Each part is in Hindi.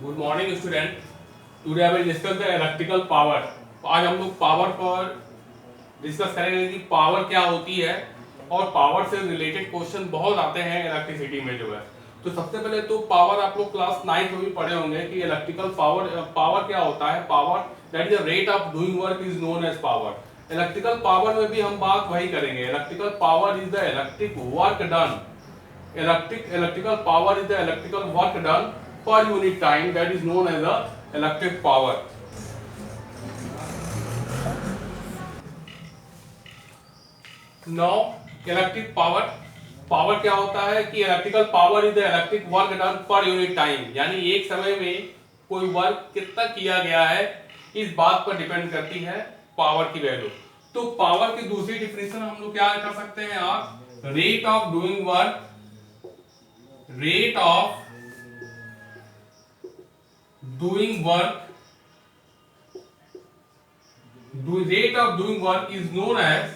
Good morning student. Today I will discuss the electrical power. आज हम लोग पावर पर डिस्कस करेंगे कि पावर क्या होती है, और पावर से रिलेटेड क्वेश्चन बहुत आते हैं इलेक्ट्रिसिटी में जो है। तो सबसे पहले तो पावर आप लोग क्लास 9 में भी पढ़े होंगे कि इलेक्ट्रिकल पावर क्या होता है। Power that is the rate of doing work is known as power. Electrical power में भी हम बात वही करेंगे। Electrical power is the electric work done. Electrical power is the electrical work done per unit time, that is known as the electric power. Now electric power क्या होता है कि electrical power is the electric work done per unit time, यानी एक समय में कोई वर्क कितना किया गया है इस बात पर डिपेंड करती है पावर की वैल्यू। तो पावर की दूसरी डिफिनेशन हम लोग क्या कर सकते हैं, आप rate of doing work, rate of doing work, rate of doing work is known as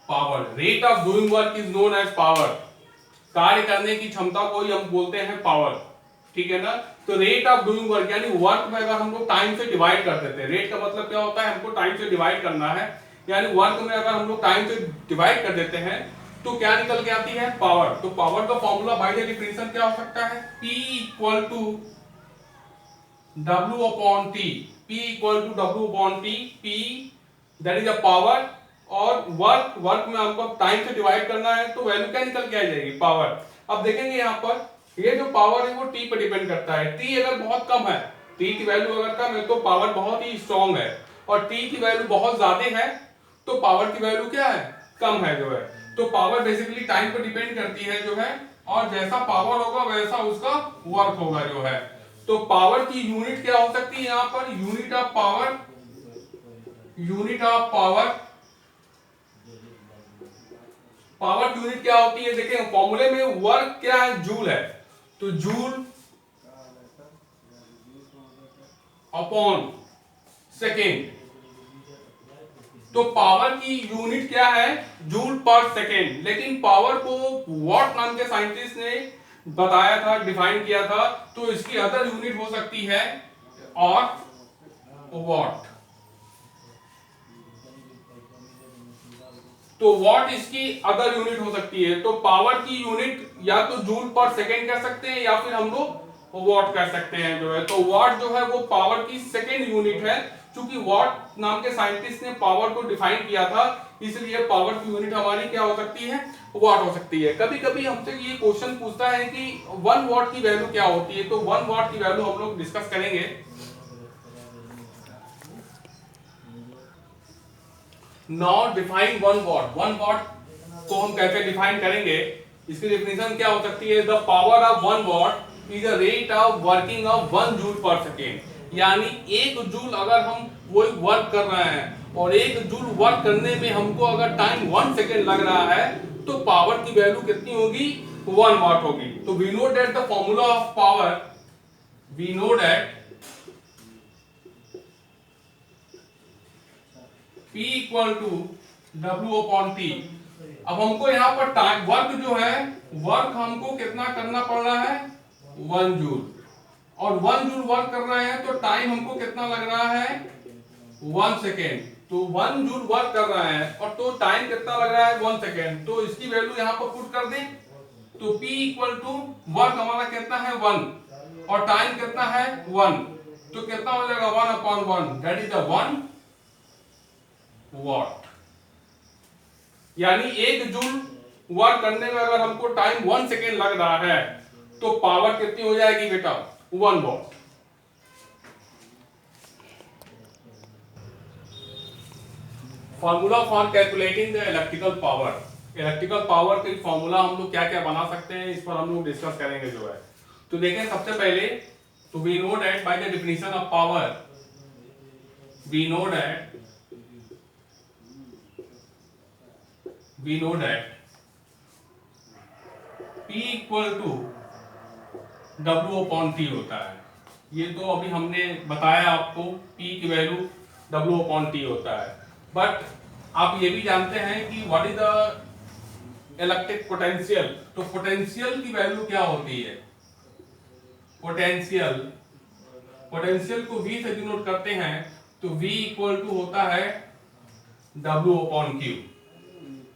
power. Rate of doing work is known as power. कार्य करने की क्षमता को ही हम बोलते हैं पावर, ठीक है ना। तो रेट ऑफ डूइंग वर्क यानी वर्क में अगर हम लोग टाइम से डिवाइड कर देते हैं, रेट का मतलब क्या होता है, हमको टाइम से डिवाइड करना है, यानी वर्क में अगर हम लोग टाइम से डिवाइड कर देते हैं तो क्या निकल के आती है, पावर। तो पावर का फॉर्मूला बाय द डिफिनेशन क्या हो सकता है, P equal to W upon T। P equal to W upon T, P that is a power, और वर्क में हमको टाइम से डिवाइड करना है तो वैल्यू क्या निकल के आ जाएगी, पावर। अब देखेंगे यहाँ पर ये जो पावर है वो T पर डिपेंड करता है। T अगर बहुत कम है, T की वैल्यू अगर कम है तो पावर बहुत ही स्ट्रॉन्ग है, और T की वैल्यू बहुत ज्यादा है तो पावर की वैल्यू क्या है, कम है जो है। तो पावर बेसिकली टाइम पर डिपेंड करती है जो है, और जैसा पावर होगा वैसा उसका वर्क होगा जो है। तो पावर की यूनिट क्या हो सकती है यहां पर, unit of power, unit of power, power की यूनिट क्या होती है, देखिए फॉर्मूले में वर्क क्या है, जूल है, तो जूल अपॉन सेकेंड। तो पावर की यूनिट क्या है, जूल पर सेकेंड, लेकिन पावर को वॉट नाम के साइंटिस्ट ने बताया था, डिफाइन किया था, तो इसकी अदर यूनिट हो सकती है और वॉट। तो वॉट इसकी अदर यूनिट हो सकती है। तो पावर की यूनिट या तो जूल पर सेकेंड कर सकते हैं या फिर हम लोग वॉट कर सकते हैं जो है। तो वॉट जो है वो पावर की सेकेंड यूनिट है, क्योंकि वॉट नाम के साइंटिस्ट ने पावर को डिफाइन किया था, इसलिए पावर की यूनिट हमारी क्या हो सकती है, वॉट हो सकती है। कभी कभी हमसे ये क्वेश्चन पूछता है कि 1 वॉट की वैल्यू क्या होती है, तो 1 वॉट की वैल्यू हम लोग डिस्कस करेंगे। Now define 1 what. 1 वॉट को हम कैसे डिफाइन करेंगे, इसकी डेफिनेशन क्या हो सकती है, the power of 1 what is the rate of working of 1 joule पर सेकेंड। यानी 1 जूल अगर हम कोई वर्क कर रहे हैं और 1 जूल वर्क करने में हमको अगर टाइम 1 सेकेंड लग रहा है तो पावर की वैल्यू कितनी होगी, 1 वॉट होगी। तो we know that the formula of power, we know that P equal to W upon T। अब हमको यहाँ पर टाइम वर्क जो है, वर्क हमको कितना करना पड़ रहा है, 1 जूल, और 1 जूल वर्क कर रहे हैं तो टाइम हमको कितना लग रहा है, 1 सेकेंड। तो 1 जूल वर्क कर रहे हैं और तो टाइम कितना लग रहा है, 1 सेकेंड। तो इसकी वैल्यू यहाँ पर पुट कर दें, तो P इक्वल टू वर्क हमारा कितना है, 1, और टाइम कितना है, 1, तो कितना हो जाएगा, 1 upon 1, that is the 1 what. यानी 1 जूल वर्क करने में अगर हमको टाइम 1 सेकेंड लग रहा है तो पावर कितनी हो जाएगी बेटा, 1 what. Formula for calculating the electrical power. Electrical power का फॉर्मूला हम लोग क्या क्या बना सकते हैं, इस पर हम लोग डिस्कस करेंगे जो है। तो देखें सबसे पहले, तो we know that by the definition of power, we know that P equal to W upon T होता है। ये तो अभी हमने बताया आपको, P की वैल्यू W अपॉन T होता है। बट आप ये भी जानते हैं कि what is the electric potential. तो पोटेंशियल की वैल्यू क्या होती है? पोटेंशियल, पोटेंशियल को V से डिनोट करते हैं, तो V इक्वल टू होता है W अपॉन Q।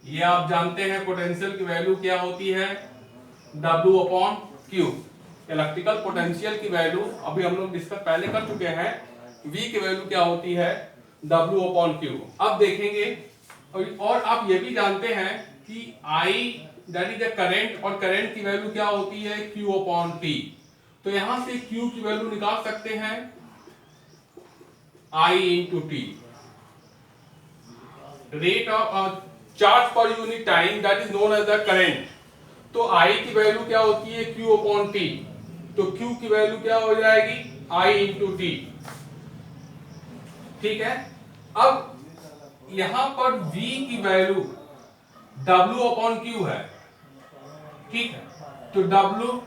ये आप जानते हैं पोटेंशियल की वैल्यू क्या होती है, W upon Q। Electrical potential की वैल्यू अभी हम लोग डिस्कस पहले कर चुके हैं, V की वैल्यू क्या होती है, W अपॉन Q। अब देखेंगे, और आप ये भी जानते हैं कि I that is the current, और करंट की वैल्यू क्या होती है, Q अपॉन T। तो यहां से Q की वैल्यू निकाल सकते हैं I into T, rate of charge per unit time that is known as the current. तो I की वैल्यू क्या होती है, Q अपॉन T। तो Q की वैल्यू क्या हो जाएगी, I इंटू टी। ठीक है, अब यहां पर V की वैल्यू W अपॉन Q है, ठीक है, तो W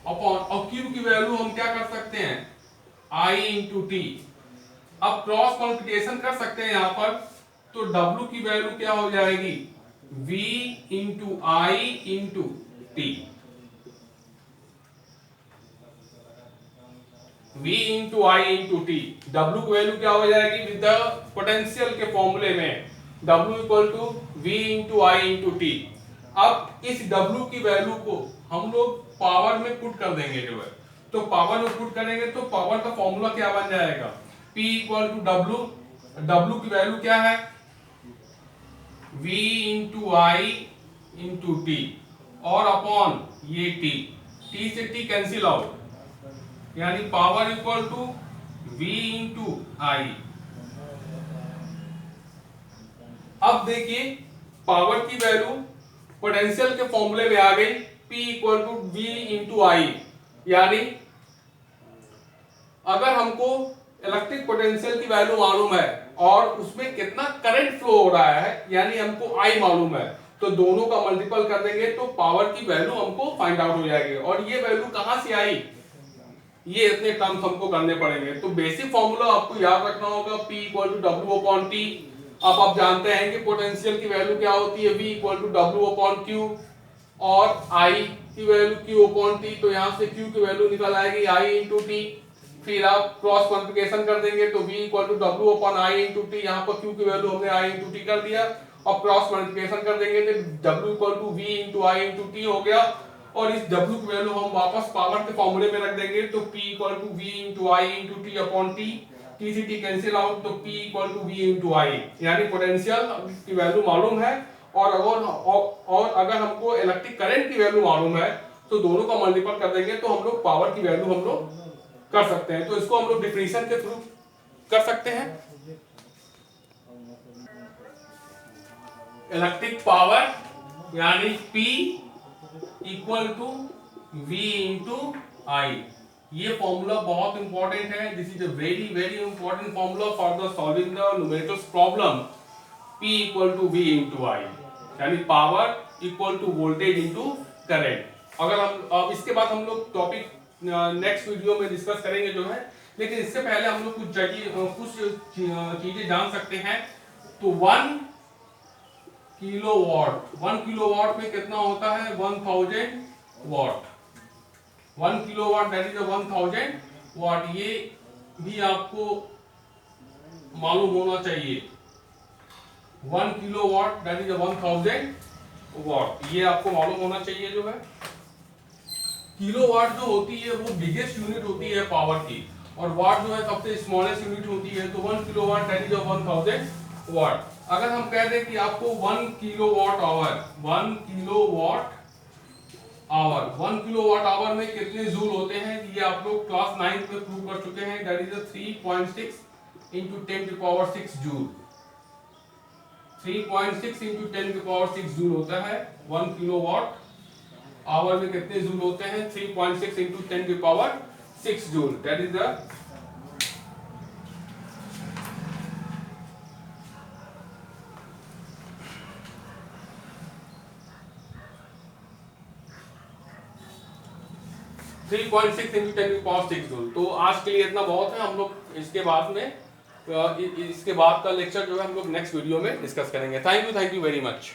अपॉन, और Q की वैल्यू हम क्या कर सकते हैं, I इंटू टी। अब क्रॉस मल्टीप्लिकेशन कर सकते हैं यहां पर, तो W की वैल्यू क्या हो जाएगी, V into I into T. V into I into T, W की वैल्यू क्या हो जाएगी, विद द पोटेंशियल के फॉर्मूले में W equal to V into I into T. अब इस W की वैल्यू को हम लोग पावर में पुट कर देंगे जो है, तो पावर में पुट करेंगे तो पावर का फॉर्मूला क्या बन जाएगा, P equal to W। W की वैल्यू क्या है, V into I into T, और अपॉन ये T, T से T कैंसिल आउट, यानी power equal to V into I. अब देखिए पावर की वैल्यू पोटेंशियल के फॉर्मूले में आ गई, P equal to V into I. यानी अगर हमको इलेक्ट्रिक पोटेंशियल की वैल्यू मालूम है और उसमें कितना करंट फ्लो हो रहा है, यानी हमको I मालूम है, तो दोनों का मल्टीपल कर देंगे तो पावर की वैल्यू हमको फाइंड आउट हो जाएगी। और ये वैल्यू कहां से आई, ये इतने टर्म्स हमको करने पड़ेंगे। तो बेसिक फॉर्मूला आपको याद रखना होगा, P equal to W upon T। अब आप जानते हैं कि पोटेंशियल की वैल्यू क्या होती है, V equal to W upon Q, और I की वैल्यू Q अपॉन T। तो यहां से Q की वैल्यू निकल आएगी I इंटू टी। फिर आप क्रॉस मल्टीप्लिकेशन कर देंगे तो V equal to W upon I into T. यहाँ पर Q की वैल्यू हमने I इंटू टी कर दिया, और क्रॉस मल्टीप्लिकेशन कर देंगे तो W equal to V into I into T हो गया। और इस W की वैल्यू हम वापस पावर के फॉर्मूले में रख देंगे, तो P equal to V into I into T upon T. T से T कैंसिल आउट, तो P equal to V into I. यानी पोटेंशियल की वैल्यू मालूम है, और अगर हमको इलेक्ट्रिक करंट की वैल्यू मालूम है तो दोनों का मल्टीपल कर देंगे तो हम लोग पावर की वैल्यू हम लोग कर सकते हैं। तो इसको हम लोग डिफरेंशियल के थ्रू कर सकते हैं। इलेक्ट्रिक पावर यानी P equal to V into I. ये फॉर्मूला बहुत इंपॉर्टेंट है, this is a very very important formula for the solving the numericals problem. P equal to V into I, यानी power equal to voltage into current. अगर हम अब इसके बाद हम लोग टॉपिक नेक्स्ट वीडियो में डिस्कस करेंगे जो है, लेकिन इससे पहले हम लोग कुछ चीजें जान सकते हैं। तो 1 किलोवाट में कितना होता है, 1000 वाट। 1 किलोवाट दैट इज 1000 वाट। ये भी आपको मालूम होना चाहिए, 1 किलोवाट दैट इज 1000 वाट, ये आपको मालूम होना चाहिए जो है। किलोवाट जो होती है वो बिगेस्ट यूनिट होती है पावर की, और वाट जो है सबसे स्मॉलेस्ट यूनिट होती है। तो 1 किलोवाट दैट इज 1000 वाट। अगर हम कह दें कि आपको 1 किलोवाट आवर, 1 किलोवाट आवर में कितने जूल होते हैं, ये आप लोग क्लास 9 में प्रूव कर चुके हैं, that is 3.6 into 10⁶ joule. 3.6 into 10⁶ joule होता है 1 किलोवाट आवर में कितने जूल होते हैं, 3.6 into 10⁶ joule, that is the joule. तो आज के लिए इतना बहुत है, हम लोग इसके बाद में इसके बाद का लेक्चर जो है हम लोग नेक्स्ट वीडियो में डिस्कस करेंगे। Thank you very much.